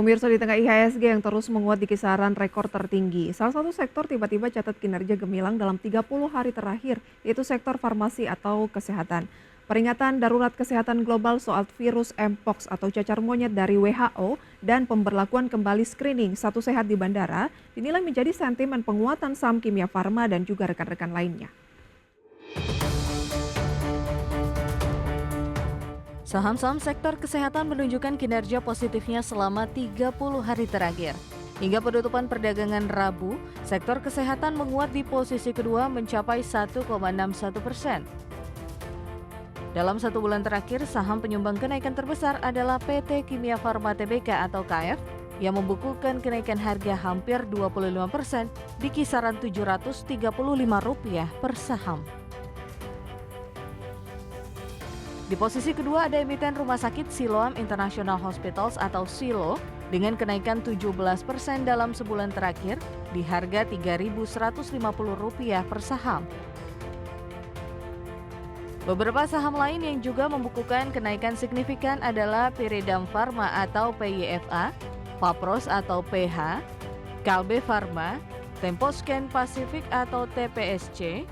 Pemirsa, di tengah IHSG yang terus menguat di kisaran rekor tertinggi, salah satu sektor tiba-tiba catat kinerja gemilang dalam 30 hari terakhir, yaitu sektor farmasi atau kesehatan. Peringatan darurat kesehatan global soal virus Mpox atau cacar monyet dari WHO dan pemberlakuan kembali screening satu sehat di bandara dinilai menjadi sentimen penguatan saham Kimia Farma dan juga rekan-rekan lainnya. Saham-saham sektor kesehatan menunjukkan kinerja positifnya selama 30 hari terakhir. Hingga penutupan perdagangan Rabu, sektor kesehatan menguat di posisi kedua mencapai 1,61%. Dalam satu bulan terakhir, saham penyumbang kenaikan terbesar adalah PT Kimia Farma Tbk atau KF yang membukukan kenaikan harga hampir 25% di kisaran Rp735 per saham. Di posisi kedua ada emiten rumah sakit Siloam International Hospitals atau Silo dengan kenaikan 17% dalam sebulan terakhir di harga Rp3.150 per saham. Beberapa saham lain yang juga membukukan kenaikan signifikan adalah Pyridam Pharma atau PYFA, Papros atau PH, Kalbe Pharma, Temposcan Pacific atau TPSC,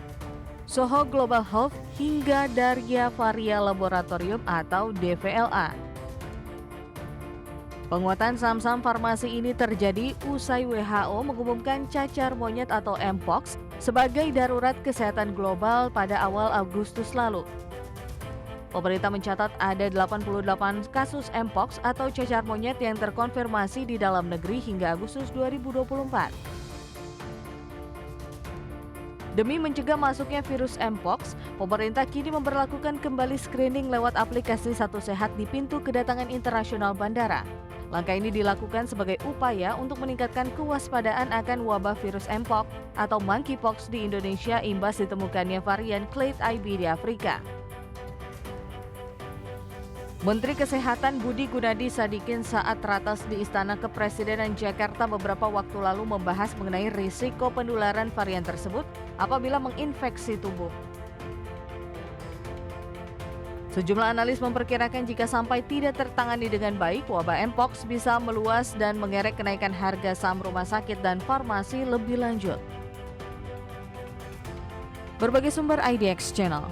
Soho Global Health hingga Daria Varia Laboratorium atau DVLA. Penguatan saham-saham farmasi ini terjadi usai WHO mengumumkan cacar monyet atau Mpox sebagai darurat kesehatan global pada awal Agustus lalu. Pemerintah mencatat ada 88 kasus Mpox atau cacar monyet yang terkonfirmasi di dalam negeri hingga Agustus 2024. Demi mencegah masuknya virus Mpox, pemerintah kini memberlakukan kembali screening lewat aplikasi Satu Sehat di pintu kedatangan internasional bandara. Langkah ini dilakukan sebagai upaya untuk meningkatkan kewaspadaan akan wabah virus Mpox atau Monkeypox di Indonesia imbas ditemukannya varian Clade IB di Afrika. Menteri Kesehatan Budi Gunadi Sadikin saat ratas di Istana Kepresidenan Jakarta beberapa waktu lalu membahas mengenai risiko penularan varian tersebut apabila menginfeksi tubuh. Sejumlah analis memperkirakan jika sampai tidak tertangani dengan baik, wabah Mpox bisa meluas dan mengerek kenaikan harga saham rumah sakit dan farmasi lebih lanjut. Berbagai sumber IDX Channel.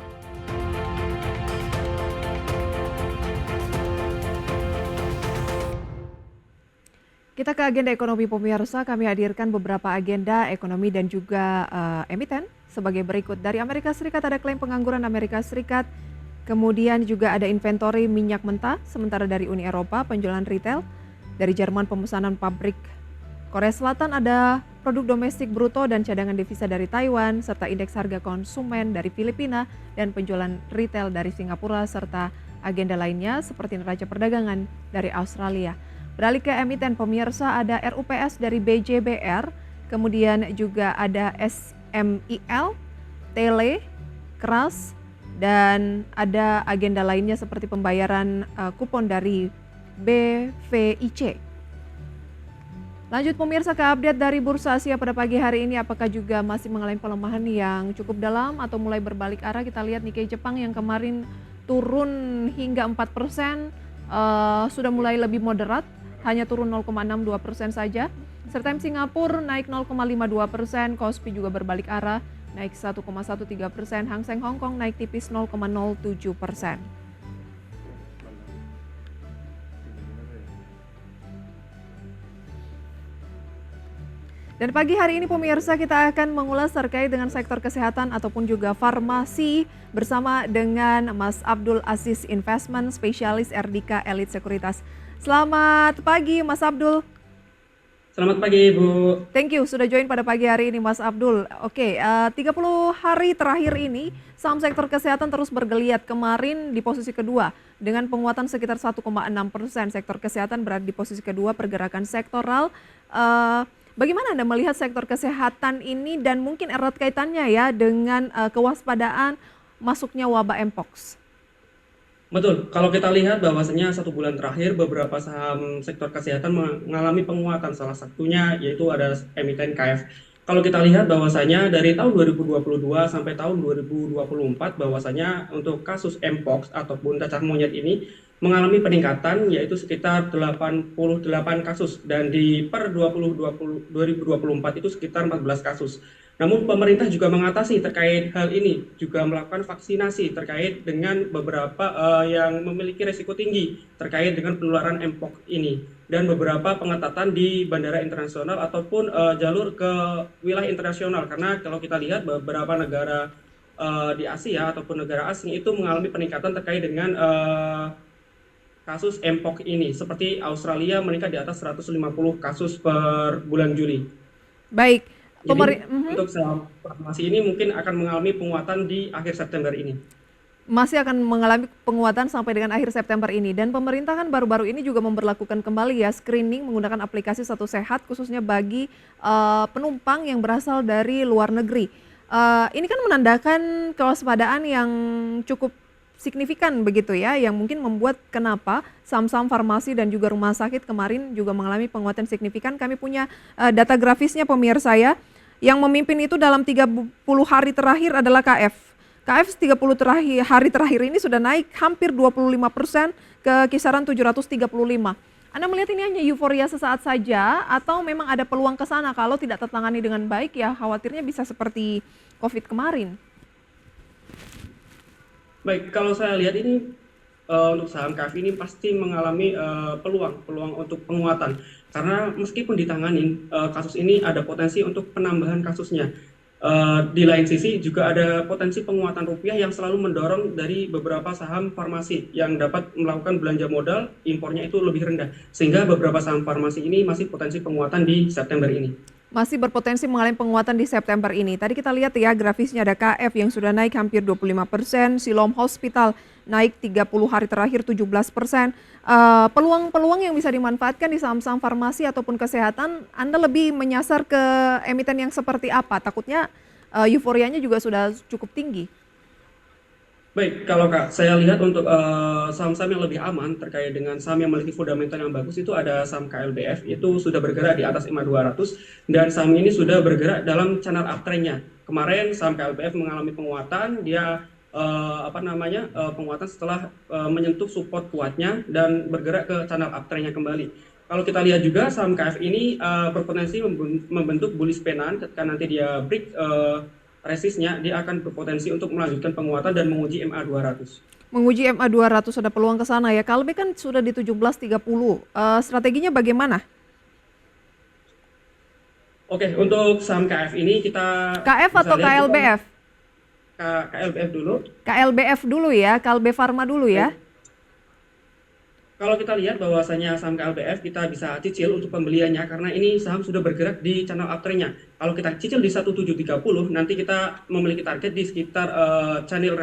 Kita ke agenda ekonomi pemirsa, kami hadirkan beberapa agenda ekonomi dan juga emiten sebagai berikut. Dari Amerika Serikat ada klaim pengangguran Amerika Serikat, kemudian juga ada inventory minyak mentah, sementara dari Uni Eropa penjualan retail, dari Jerman pemesanan pabrik. Korea Selatan ada produk domestik bruto dan cadangan devisa dari Taiwan, serta indeks harga konsumen dari Filipina dan penjualan retail dari Singapura, serta agenda lainnya seperti neraca perdagangan dari Australia. Beralih ke emiten pemirsa, ada RUPS dari BJBR, kemudian juga ada SMIL, Tele, Keras, dan ada agenda lainnya seperti pembayaran kupon dari BVIC. Lanjut pemirsa ke update dari Bursa Asia pada pagi hari ini, apakah juga masih mengalami pelemahan yang cukup dalam atau mulai berbalik arah? Kita lihat Nikkei Jepang yang kemarin turun hingga 4%, sudah mulai lebih moderat, hanya turun 0,62% saja. Serta Singapura naik 0,52%, Kospi juga berbalik arah, naik 1,13%, Hang Seng Hong Kong naik tipis 0,07%. Dan pagi hari ini pemirsa kita akan mengulas terkait dengan sektor kesehatan ataupun juga farmasi bersama dengan Mas Abdul Aziz Investment, spesialis RDK Elite Sekuritas. Selamat pagi Mas Abdul. Selamat pagi Bu. Thank you sudah join pada pagi hari ini Mas Abdul. Oke, 30 hari terakhir ini saham sektor kesehatan terus bergeliat. Kemarin di posisi kedua dengan penguatan sekitar 1,6%. Sektor kesehatan berada di posisi kedua pergerakan sektoral. Bagaimana Anda melihat sektor kesehatan ini dan mungkin erat kaitannya ya dengan kewaspadaan masuknya wabah Mpox? Betul, kalau kita lihat bahwasanya satu bulan terakhir beberapa saham sektor kesehatan mengalami penguatan, salah satunya yaitu ada emiten KF. Kalau kita lihat bahwasanya dari tahun 2022 sampai tahun 2024 bahwasanya untuk kasus Mpox ataupun cacar monyet ini mengalami peningkatan yaitu sekitar 88 kasus dan di per 2024 itu sekitar 14 kasus. Namun pemerintah juga mengatasi terkait hal ini, juga melakukan vaksinasi terkait dengan beberapa yang memiliki risiko tinggi terkait dengan penularan Mpox ini dan beberapa pengetatan di bandara internasional ataupun jalur ke wilayah internasional karena kalau kita lihat beberapa negara di Asia ataupun negara asing itu mengalami peningkatan terkait dengan kasus Mpox ini seperti Australia meningkat di atas 150 kasus per bulan Juli. Baik, Jadi untuk saham farmasi ini mungkin akan mengalami penguatan di akhir September ini. masih akan mengalami penguatan sampai dengan akhir September ini. Dan pemerintah kan baru-baru ini juga memberlakukan kembali ya screening menggunakan aplikasi Satu Sehat khususnya bagi penumpang yang berasal dari luar negeri. Ini kan menandakan kewaspadaan yang cukup signifikan begitu ya, yang mungkin membuat kenapa saham-saham farmasi dan juga rumah sakit kemarin juga mengalami penguatan signifikan. Kami punya data grafisnya pemirsa ya. Yang memimpin itu dalam 30 hari terakhir adalah KF. KF 30 hari terakhir ini sudah naik hampir 25% ke kisaran 735. Anda melihat ini hanya euforia sesaat saja atau memang ada peluang ke sana kalau tidak tertangani dengan baik ya khawatirnya bisa seperti COVID kemarin? Baik, kalau saya lihat ini untuk saham KF ini pasti mengalami peluang untuk penguatan karena meskipun ditangani kasus ini ada potensi untuk penambahan kasusnya. Di lain sisi juga ada potensi penguatan rupiah yang selalu mendorong dari beberapa saham farmasi yang dapat melakukan belanja modal impornya itu lebih rendah sehingga beberapa saham farmasi ini masih potensi penguatan di September ini. Masih berpotensi mengalami penguatan di September ini. Tadi kita lihat ya grafisnya ada KF yang sudah naik hampir 25%, Siloam Hospital naik 30 hari terakhir 17%. Peluang-peluang yang bisa dimanfaatkan di saham-saham farmasi ataupun kesehatan, Anda lebih menyasar ke emiten yang seperti apa? Takutnya euforianya juga sudah cukup tinggi. Baik, kalau Kak, saya lihat untuk saham-saham yang lebih aman terkait dengan saham yang memiliki fundamental yang bagus itu ada saham KLBF, itu sudah bergerak di atas EMA 200 dan saham ini sudah bergerak dalam channel uptrend-nya. Kemarin saham KLBF mengalami penguatan, dia penguatan setelah menyentuh support kuatnya dan bergerak ke channel uptrend-nya kembali. Kalau kita lihat juga saham KF ini berpotensi membentuk bullish pennant ketika nanti dia break resistnya, dia akan berpotensi untuk melanjutkan penguatan dan menguji MA 200. Menguji MA 200 ada peluang ke sana ya. KLB kan sudah di 1730. Strateginya bagaimana? Oke, untuk saham KF ini kita KF bisa atau lihat KLBF? KLBF dulu. KLBF dulu ya, KLB Pharma dulu ya. Kalau kita lihat bahwasanya saham KLBF kita bisa cicil untuk pembeliannya karena ini saham sudah bergerak di channel uptrend-nya. Kalau kita cicil di 1730 nanti kita memiliki target di sekitar channel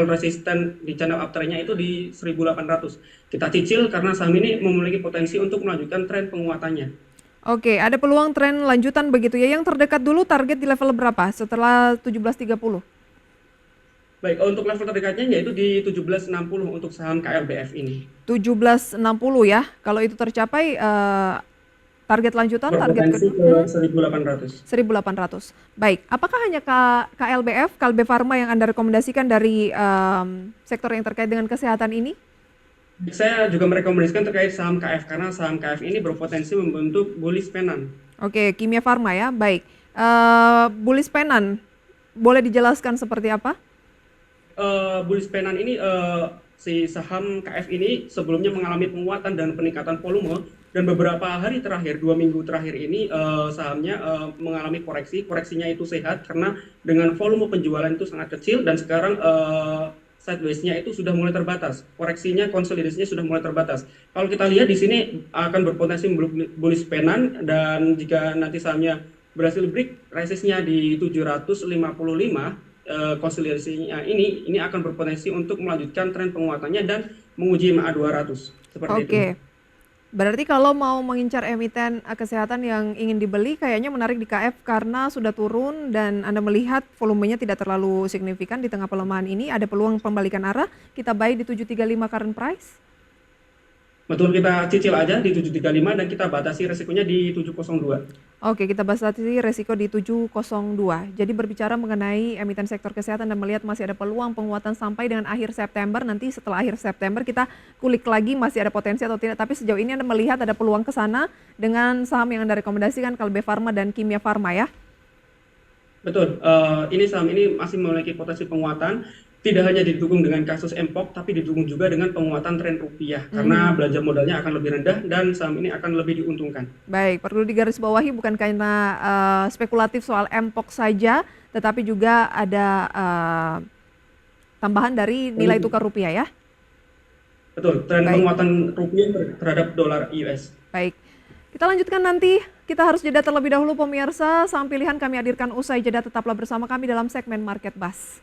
resisten di channel uptrend-nya itu di 1800. Kita cicil karena saham ini memiliki potensi untuk melanjutkan tren penguatannya. Oke, ada peluang tren lanjutan begitu ya. Yang terdekat dulu target di level berapa setelah 1730? Baik, untuk level terdekatnya yaitu di 1760 untuk saham KLBF ini. 1760 ya. Kalau itu tercapai target lanjutan target Berpotensi ke 1800. 1800. Baik, apakah hanya KLBF, KLB Pharma yang Anda rekomendasikan dari sektor yang terkait dengan kesehatan ini? Saya juga merekomendasikan terkait saham KF karena saham KF ini berpotensi membentuk bullish pennant. Oke, Kimia Farma ya. Baik. Bullish pennant boleh dijelaskan seperti apa? Bullish pennant ini si saham KF ini sebelumnya mengalami penguatan dan peningkatan volume dan beberapa hari terakhir 2 minggu terakhir ini sahamnya mengalami koreksinya itu sehat karena dengan volume penjualan itu sangat kecil dan sekarang sideways-nya itu sudah mulai terbatas, koreksinya konsolidasinya sudah mulai terbatas. Kalau kita lihat di sini akan berpotensi bullish pennant dan jika nanti sahamnya berhasil break resistnya di 755 konsolidasinya ini akan berpotensi untuk melanjutkan tren penguatannya dan menguji MA 200 seperti itu. Oke. Berarti kalau mau mengincar emiten kesehatan yang ingin dibeli kayaknya menarik di KF karena sudah turun dan Anda melihat volumenya tidak terlalu signifikan di tengah pelemahan ini, ada peluang pembalikan arah, kita buy di 735 current price. Betul, kita cicil aja di 735 dan kita batasi resikonya di 702. Oke, kita bahas tadi resiko di 702. Jadi berbicara mengenai emiten sektor kesehatan dan melihat masih ada peluang penguatan sampai dengan akhir September. Nanti setelah akhir September kita kulik lagi masih ada potensi atau tidak. Tapi sejauh ini Anda melihat ada peluang ke sana dengan saham yang Anda rekomendasikan Kalbe Farma dan Kimia Farma ya? Betul, ini saham ini masih memiliki potensi penguatan, tidak hanya didukung dengan kasus Mpox, tapi didukung juga dengan penguatan tren rupiah, karena belanja modalnya akan lebih rendah dan saham ini akan lebih diuntungkan. Baik, perlu digarisbawahi bukan karena spekulatif soal Mpox saja, tetapi juga ada tambahan dari nilai tukar rupiah ya? Betul, tren Baik. penguatan rupiah terhadap dolar US. Baik, kita lanjutkan nanti. Kita harus jeda terlebih dahulu pemirsa. Saham pilihan kami hadirkan usai jeda. Tetaplah bersama kami dalam segmen Market Buzz.